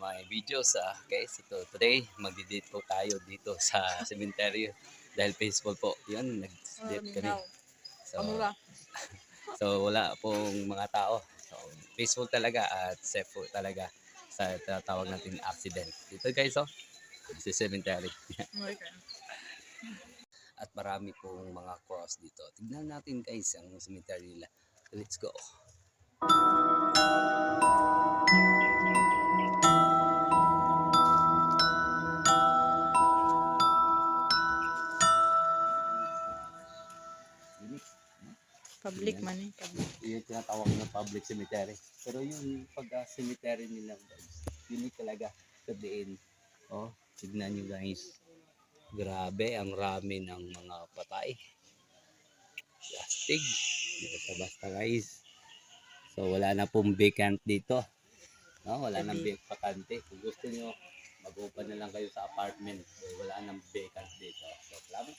my videos. Guys, today magdi-date po tayo dito sa cemetery dahil peaceful po. Yun, nag-date kami. So, wala pong mga tao. So, peaceful talaga at safe po talaga sa tatawag natin accident. Dito guys, sa cemetery. At marami pong mga cross dito. Tignan natin guys ang cemetery nila. Let's go. Public man eh. Public. Yung tinatawag na public cemetery. Pero yung pag-cemetery nila guys, unique talaga sa diin. Tignan nyo guys. Grabe, ang rami ng mga patay. Plastic. Dito sa basta guys. So wala na pong vacant dito. Wala nang bakante. Kung gusto nyo, mag-open na lang kayo sa apartment. Wala nang vacant dito. So salamat.